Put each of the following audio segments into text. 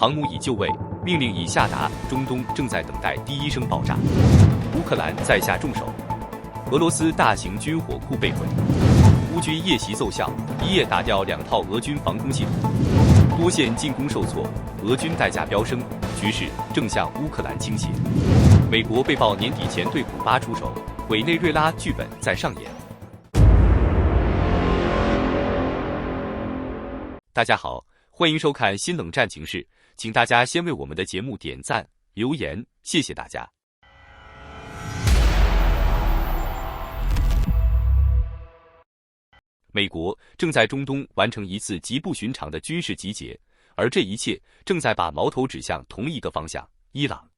航母已就位，命令已下达，中东正在等待第一声爆炸。乌克兰在下重手，俄罗斯大型军火库被毁。乌军夜袭奏效，一夜打掉2套俄军防空系统，多线进攻受挫，俄军代价飙升，局势正向乌克兰倾斜。美国被曝年底前对古巴出手，委内瑞拉剧本在上演。大家好，欢迎收看新冷战情势，请大家先为我们的节目点赞、留言，谢谢大家。美国正在中东完成一次极不寻常的军事集结，而这一切正在把矛头指向同一个方向——伊朗。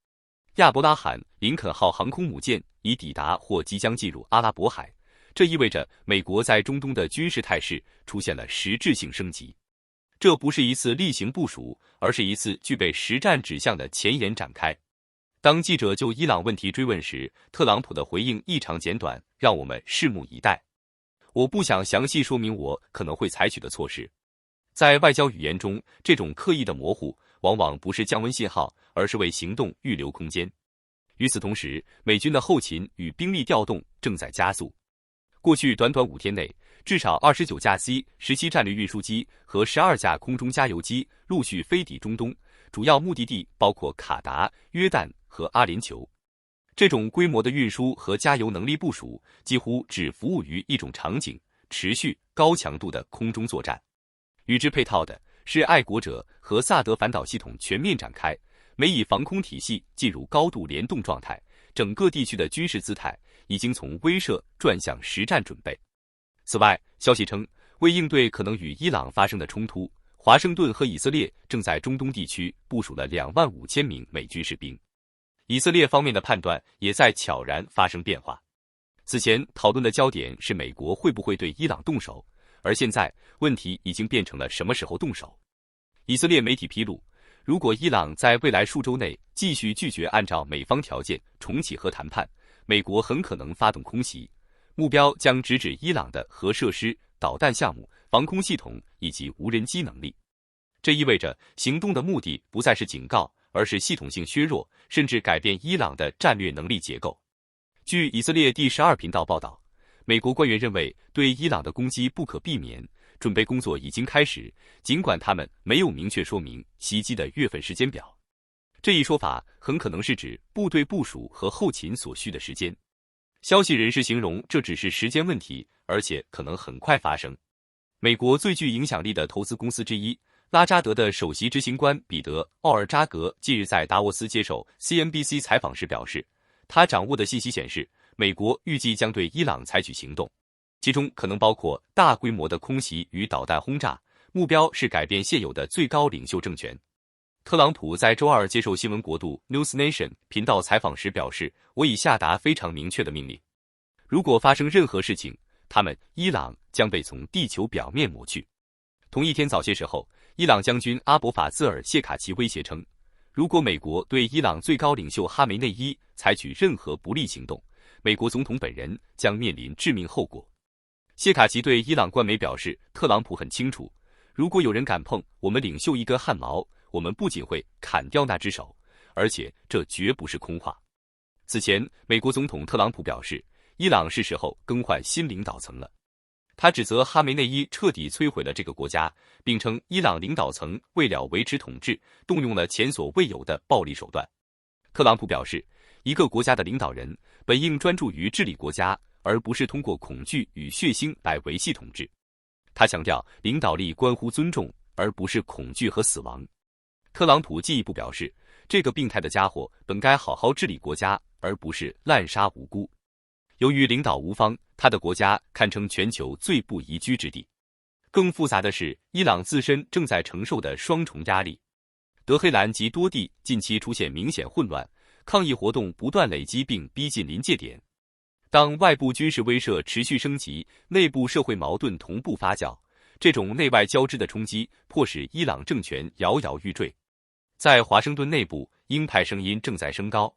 亚伯拉罕·林肯号航空母舰已抵达或即将进入阿拉伯海，这意味着美国在中东的军事态势出现了实质性升级。这不是一次例行部署，而是一次具备实战指向的前沿展开。当记者就伊朗问题追问时，特朗普的回应异常简短，让我们拭目以待。我不想详细说明我可能会采取的措施。在外交语言中，这种刻意的模糊往往不是降温信号，而是为行动预留空间。与此同时，美军的后勤与兵力调动正在加速。过去短短5天内，至少29架 C-17战略运输机和12架空中加油机陆续飞抵中东，主要目的地包括卡达、约旦和阿联酋。这种规模的运输和加油能力部署，几乎只服务于一种场景：持续高强度的空中作战。与之配套的是爱国者和萨德反导系统全面展开，美以防空体系进入高度联动状态，整个地区的军事姿态已经从威慑转向实战准备。此外，消息称，为应对可能与伊朗发生的冲突，华盛顿和以色列正在中东地区部署了25000名美军士兵。以色列方面的判断也在悄然发生变化。此前讨论的焦点是美国会不会对伊朗动手，而现在问题已经变成了什么时候动手。以色列媒体披露，如果伊朗在未来数周内继续拒绝按照美方条件重启核谈判，美国很可能发动空袭，目标将直指伊朗的核设施、导弹项目、防空系统以及无人机能力。这意味着行动的目的不再是警告，而是系统性削弱，甚至改变伊朗的战略能力结构。据以色列第12频道报道，美国官员认为对伊朗的攻击不可避免，准备工作已经开始，尽管他们没有明确说明袭击的月份时间表。这一说法很可能是指部队部署和后勤所需的时间。消息人士形容这只是时间问题，而且可能很快发生。美国最具影响力的投资公司之一拉扎德的首席执行官彼得·奥尔扎格近日在达沃斯接受 CNBC 采访时表示，他掌握的信息显示，美国预计将对伊朗采取行动，其中可能包括大规模的空袭与导弹轰炸，目标是改变现有的最高领袖政权。特朗普在周二接受新闻国度 News Nation 频道采访时表示，我已下达非常明确的命令，如果发生任何事情，伊朗将被从地球表面抹去。同一天早些时候，伊朗将军阿博法兹尔谢卡奇威胁称，如果美国对伊朗最高领袖哈梅内伊采取任何不利行动，美国总统本人将面临致命后果。谢卡奇对伊朗官媒表示，特朗普很清楚，如果有人敢碰我们领袖一根汗毛，我们不仅会砍掉那只手，而且这绝不是空话。此前，美国总统特朗普表示，伊朗是时候更换新领导层了。他指责哈梅内伊彻底摧毁了这个国家，并称伊朗领导层为了维持统治，动用了前所未有的暴力手段。特朗普表示，一个国家的领导人本应专注于治理国家，而不是通过恐惧与血腥来维系统治。他强调，领导力关乎尊重，而不是恐惧和死亡。特朗普进一步表示，这个病态的家伙本该好好治理国家，而不是滥杀无辜。由于领导无方，他的国家堪称全球最不宜居之地。更复杂的是，伊朗自身正在承受的双重压力。德黑兰及多地近期出现明显混乱，抗议活动不断累积并逼近临界点。当外部军事威慑持续升级，内部社会矛盾同步发酵，这种内外交织的冲击迫使伊朗政权摇摇欲坠。在华盛顿内部，鹰派声音正在升高。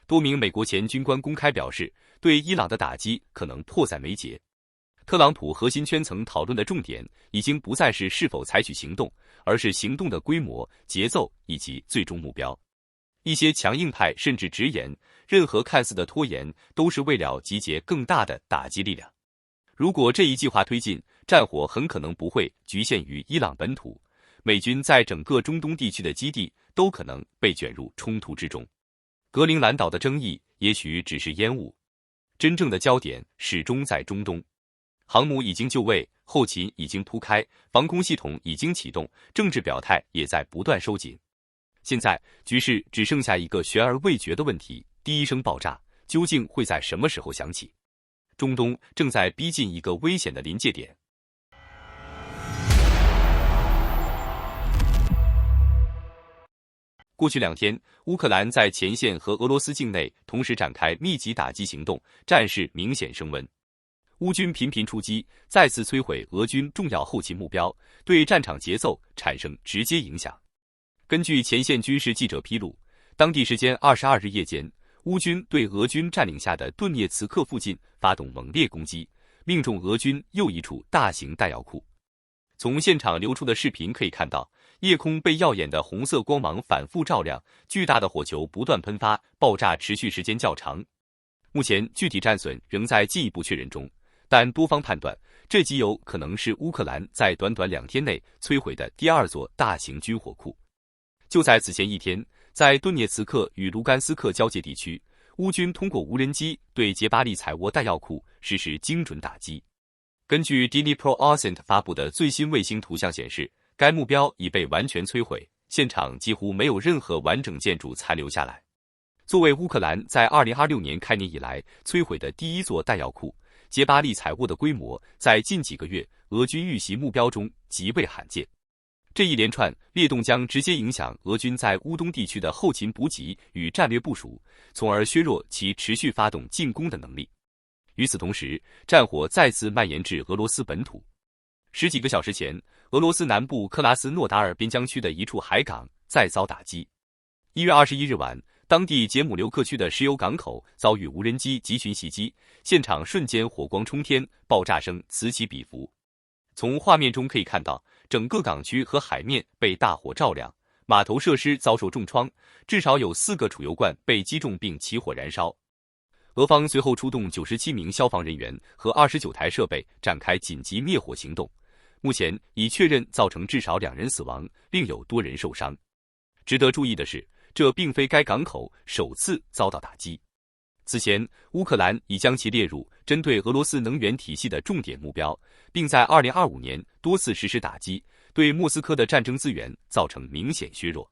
多名美国前军官公开表示，对伊朗的打击可能迫在眉睫。特朗普核心圈层讨论的重点已经不再是否采取行动，而是行动的规模、节奏以及最终目标。一些强硬派甚至直言，任何看似的拖延都是为了集结更大的打击力量。如果这一计划推进，战火很可能不会局限于伊朗本土，美军在整个中东地区的基地都可能被卷入冲突之中。格陵兰岛的争议也许只是烟雾，真正的焦点始终在中东。航母已经就位，后勤已经铺开，防空系统已经启动，政治表态也在不断收紧。现在局势只剩下一个悬而未决的问题：第一声爆炸究竟会在什么时候响起？中东正在逼近一个危险的临界点。过去2天，乌克兰在前线和俄罗斯境内同时展开密集打击行动，战事明显升温。乌军频频出击，再次摧毁俄军重要后勤目标，对战场节奏产生直接影响。根据前线军事记者披露，当地时间22日夜间，乌军对俄军占领下的顿涅茨克附近发动猛烈攻击，命中俄军又一处大型弹药库。从现场流出的视频可以看到，夜空被耀眼的红色光芒反复照亮，巨大的火球不断喷发，爆炸持续时间较长。目前具体战损仍在进一步确认中，但多方判断，这极有可能是乌克兰在短短2天内摧毁的第2座大型军火库。就在此前一天，在顿涅茨克与卢甘斯克交界地区，乌军通过无人机对杰巴利采沃弹药库实施精准打击。根据 Dnipro-Osynt 发布的最新卫星图像显示，该目标已被完全摧毁，现场几乎没有任何完整建筑残留下来。作为乌克兰在2026年开年以来摧毁的第1座弹药库，杰巴利采沃的规模在近几个月俄军遇袭目标中极为罕见。这一连串裂动将直接影响俄军在乌东地区的后勤补给与战略部署，从而削弱其持续发动进攻的能力。与此同时，战火再次蔓延至俄罗斯本土。10几个小时前，俄罗斯南部克拉斯诺达尔边疆区的一处海港再遭打击。1月21日晚，当地杰姆留克区的石油港口遭遇无人机集群袭击，现场瞬间火光冲天，爆炸声此起彼伏。从画面中可以看到，整个港区和海面被大火照亮，码头设施遭受重创，至少有4个储油罐被击中并起火燃烧。俄方随后出动97名消防人员和29台设备展开紧急灭火行动，目前已确认造成至少2人死亡，另有多人受伤。值得注意的是，这并非该港口首次遭到打击。此前，乌克兰已将其列入针对俄罗斯能源体系的重点目标，并在2025年多次实施打击，对莫斯科的战争资源造成明显削弱。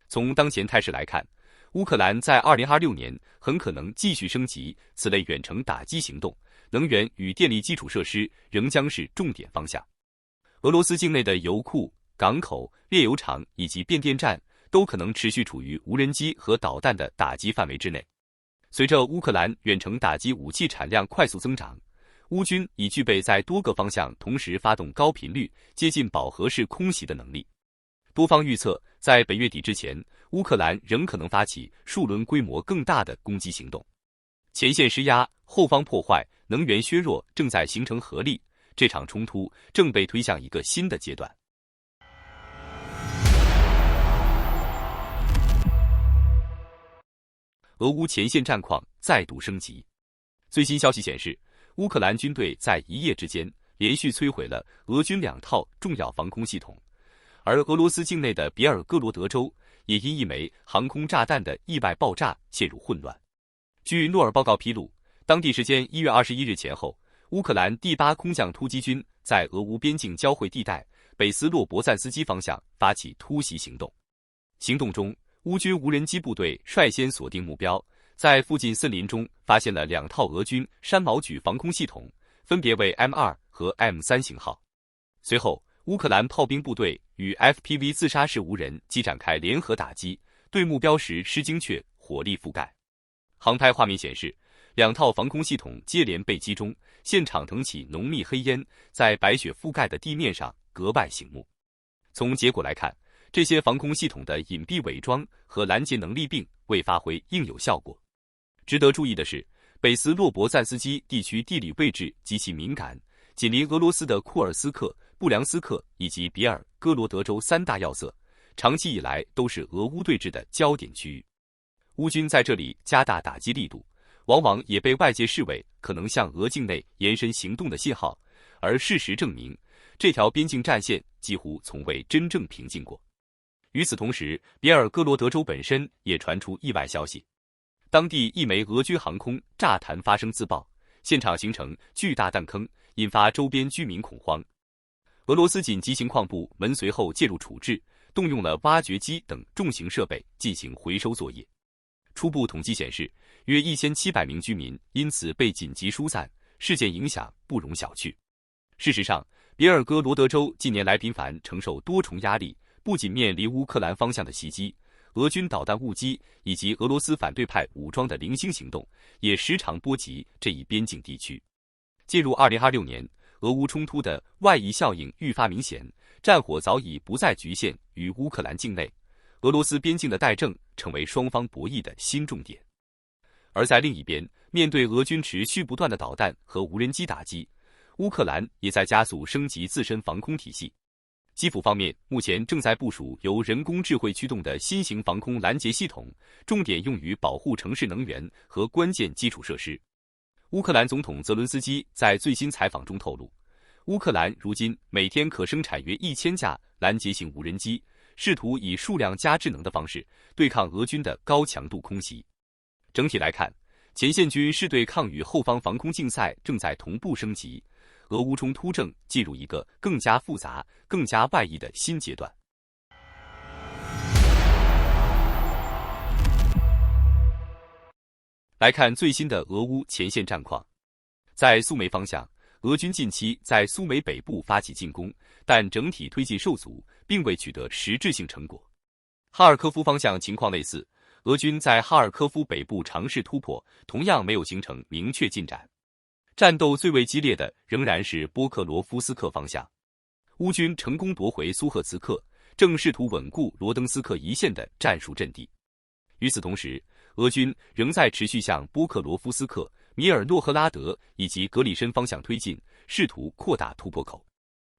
从当前态势来看，乌克兰在2026年很可能继续升级此类远程打击行动，能源与电力基础设施仍将是重点方向。俄罗斯境内的油库、港口、炼油厂以及变电站都可能持续处于无人机和导弹的打击范围之内。随着乌克兰远程打击武器产量快速增长，乌军已具备在多个方向同时发动高频率、接近饱和式空袭的能力。多方预测，在本月底之前，乌克兰仍可能发起数轮规模更大的攻击行动。前线施压，后方破坏，能源削弱正在形成合力，这场冲突正被推向一个新的阶段。俄乌前线战况再度升级。最新消息显示，乌克兰军队在一夜之间连续摧毁了俄军2套重要防空系统，而俄罗斯境内的别尔哥罗德州也因一枚航空炸弹的意外爆炸陷入混乱。据诺尔报告披露，当地时间1月21日前后，乌克兰第8空降突击军在俄乌边境交汇地带北斯洛伯赞斯基方向发起突袭行动。行动中，乌军无人机部队率先锁定目标，在附近森林中发现了2套俄军山毛榉防空系统，分别为 M2 和 M3 型号。随后，乌克兰炮兵部队与 FPV 自杀式无人机展开联合打击，对目标实施精确火力覆盖。航拍画面显示，2套防空系统接连被击中，现场腾起浓密黑烟，在白雪覆盖的地面上格外醒目。从结果来看，这些防空系统的隐蔽伪装和拦截能力并未发挥应有效果。值得注意的是，北斯洛伯赞斯基地区地理位置极其敏感，紧邻俄罗斯的库尔斯克、布良斯克以及别尔哥罗德州3大要塞，长期以来都是俄乌对峙的焦点区域。乌军在这里加大打击力度，往往也被外界视为可能向俄境内延伸行动的信号，而事实证明，这条边境战线几乎从未真正平静过。与此同时，别尔哥罗德州本身也传出意外消息，当地一枚俄军航空炸弹发生自爆，现场形成巨大弹坑，引发周边居民恐慌。俄罗斯紧急情况部门随后介入处置，动用了挖掘机等重型设备进行回收作业。初步统计显示，约1700名居民因此被紧急疏散，事件影响不容小觑。事实上，别尔哥罗德州近年来频繁承受多重压力，不仅面临乌克兰方向的袭击，俄军导弹误击以及俄罗斯反对派武装的零星行动，也时常波及这一边境地区。进入2026年，俄乌冲突的外溢效应愈发明显，战火早已不再局限于乌克兰境内，俄罗斯边境的待政成为双方博弈的新重点。而在另一边，面对俄军持续不断的导弹和无人机打击，乌克兰也在加速升级自身防空体系。基辅方面目前正在部署由人工智慧驱动的新型防空拦截系统，重点用于保护城市能源和关键基础设施。乌克兰总统泽伦斯基在最新采访中透露，乌克兰如今每天可生产约1000架拦截型无人机，试图以数量加智能的方式对抗俄军的高强度空袭。整体来看，前线军事对抗与后方防空竞赛正在同步升级，俄乌冲突正进入一个更加复杂、更加外溢的新阶段。来看最新的俄乌前线战况，在苏梅方向，俄军近期在苏梅北部发起进攻，但整体推进受阻，并未取得实质性成果。哈尔科夫方向情况类似，俄军在哈尔科夫北部尝试突破，同样没有形成明确进展。战斗最为激烈的仍然是波克罗夫斯克方向，乌军成功夺回苏赫茨克，正试图稳固罗登斯克一线的战术阵地。与此同时，俄军仍在持续向波克罗夫斯克、米尔诺赫拉德以及格里申方向推进，试图扩大突破口。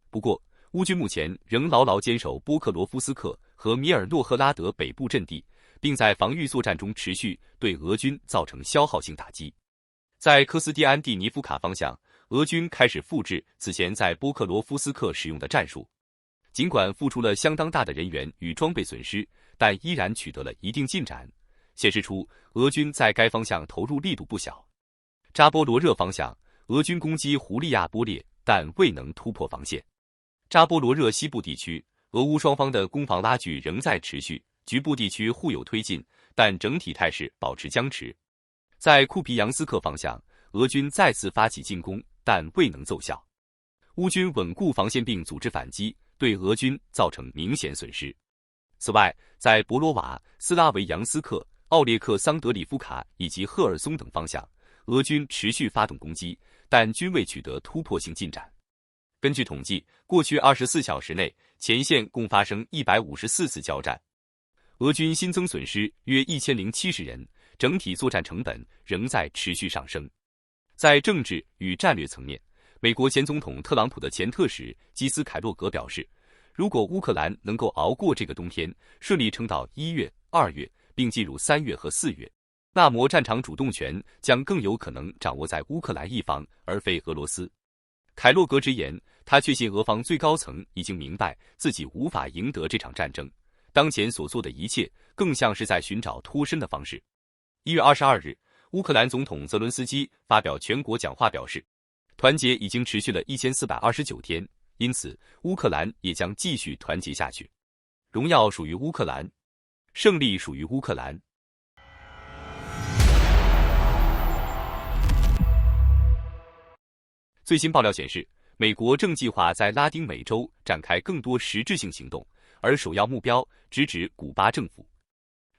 不过，乌军目前仍牢牢坚守波克罗夫斯克和米尔诺赫拉德北部阵地，并在防御作战中持续对俄军造成消耗性打击。在科斯蒂安蒂尼夫卡方向，俄军开始复制此前在波克罗夫斯克使用的战术，尽管付出了相当大的人员与装备损失，但依然取得了一定进展，显示出俄军在该方向投入力度不小。扎波罗热方向，俄军攻击胡利亚波列，但未能突破防线。扎波罗热西部地区，俄乌双方的攻防拉锯仍在持续，局部地区互有推进，但整体态势保持僵持。在库皮扬斯克方向，俄军再次发起进攻，但未能奏效。乌军稳固防线并组织反击，对俄军造成明显损失。此外，在博罗瓦、斯拉维扬斯克、奥列克桑德里夫卡以及赫尔松等方向，俄军持续发动攻击，但均未取得突破性进展。根据统计，过去24小时内，前线共发生154次交战，俄军新增损失约1070人，整体作战成本仍在持续上升。在政治与战略层面，美国前总统特朗普的前特使基斯凯洛格表示，如果乌克兰能够熬过这个冬天，顺利撑到1月、2月，并进入3月和4月，那么战场主动权将更有可能掌握在乌克兰一方，而非俄罗斯。凯洛格直言，他确信俄方最高层已经明白自己无法赢得这场战争，当前所做的一切更像是在寻找脱身的方式。1月22日，乌克兰总统泽伦斯基发表全国讲话表示，团结已经持续了1429天，因此乌克兰也将继续团结下去。荣耀属于乌克兰，胜利属于乌克兰。最新爆料显示，美国正计划在拉丁美洲展开更多实质性行动，而首要目标直指古巴政府。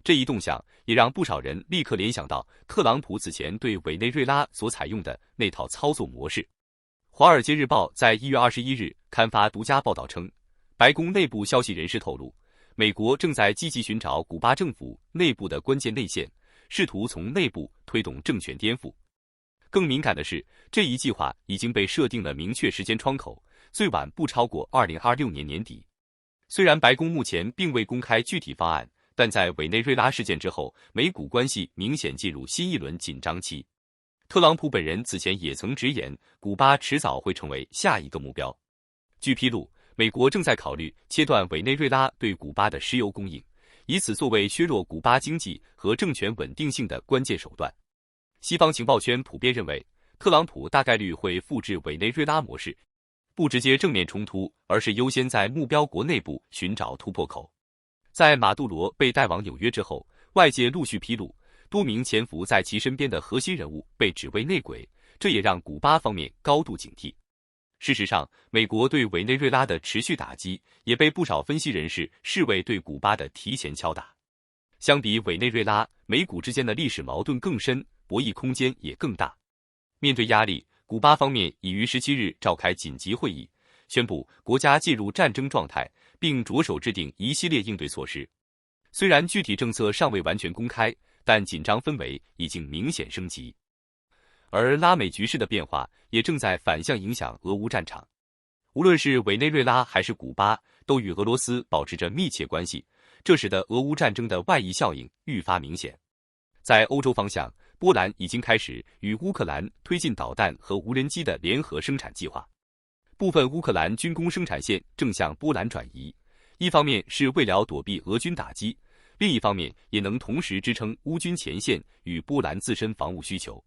这一动向也让不少人立刻联想到特朗普此前对委内瑞拉所采用的那套操作模式。《华尔街日报》在1月21日刊发独家报道称，白宫内部消息人士透露，美国正在积极寻找古巴政府内部的关键内线，试图从内部推动政权颠覆。更敏感的是，这一计划已经被设定了明确时间窗口，最晚不超过2026年年底。虽然白宫目前并未公开具体方案，但在委内瑞拉事件之后，美古关系明显进入新一轮紧张期。特朗普本人此前也曾直言，古巴迟早会成为下一个目标。据披露，美国正在考虑切断委内瑞拉对古巴的石油供应，以此作为削弱古巴经济和政权稳定性的关键手段。西方情报圈普遍认为，特朗普大概率会复制委内瑞拉模式，不直接正面冲突，而是优先在目标国内部寻找突破口。在马杜罗被带往纽约之后，外界陆续披露，多名潜伏在其身边的核心人物被指为内鬼，这也让古巴方面高度警惕。事实上，美国对委内瑞拉的持续打击，也被不少分析人士视为对古巴的提前敲打。相比委内瑞拉，美古之间的历史矛盾更深，博弈空间也更大。面对压力，古巴方面已于17日召开紧急会议，宣布国家进入战争状态，并着手制定一系列应对措施。虽然具体政策尚未完全公开，但紧张氛围已经明显升级。而拉美局势的变化也正在反向影响俄乌战场。无论是委内瑞拉还是古巴，都与俄罗斯保持着密切关系，这使得俄乌战争的外溢效应愈发明显。在欧洲方向，波兰已经开始与乌克兰推进导弹和无人机的联合生产计划。部分乌克兰军工生产线正向波兰转移，一方面是为了躲避俄军打击，另一方面也能同时支撑乌军前线与波兰自身防务需求。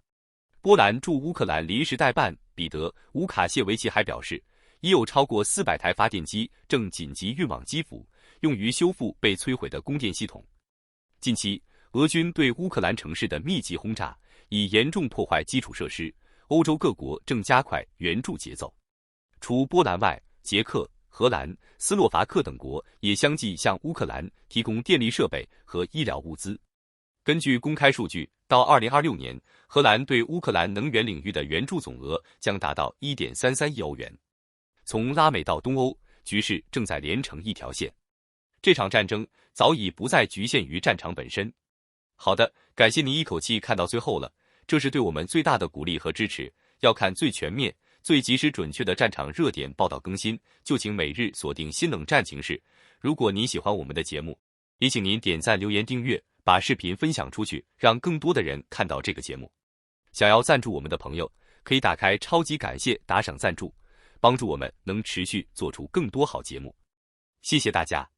波兰驻乌克兰临时代办彼得·乌卡谢维奇还表示，已有超过400台发电机正紧急运往基辅，用于修复被摧毁的供电系统。近期，俄军对乌克兰城市的密集轰炸已严重破坏基础设施，欧洲各国正加快援助节奏。除波兰外，捷克、荷兰、斯洛伐克等国也相继向乌克兰提供电力设备和医疗物资。根据公开数据，到2026年，荷兰对乌克兰能源领域的援助总额将达到 1.33 亿欧元。从拉美到东欧，局势正在连成一条线。这场战争早已不再局限于战场本身。好的，感谢您一口气看到最后了，这是对我们最大的鼓励和支持。要看最全面、最及时准确的战场热点报道更新，就请每日锁定新冷战情势。如果您喜欢我们的节目，也请您点赞、留言、订阅，把视频分享出去，让更多的人看到这个节目。想要赞助我们的朋友，可以打开超级感谢打赏赞助，帮助我们能持续做出更多好节目。谢谢大家。